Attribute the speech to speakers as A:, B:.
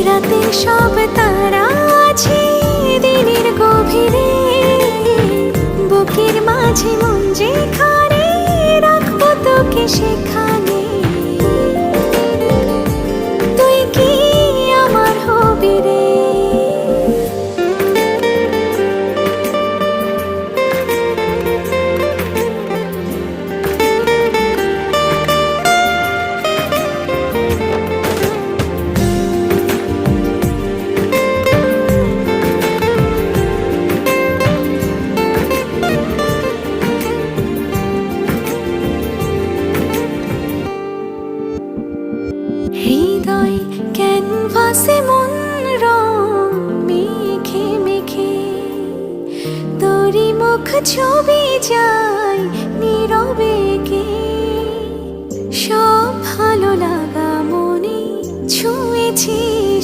A: রাতের সব তারা আছে দিনের গভীরে, বুকের মাঝে মন যেখানে রাখবো তোকে সেখানে। তুই কি আমার হবি রে? হৃদয় ক্যানভাসে মন রং মেখে মেখে, তোরই মুখ ছবি যায় নীরবে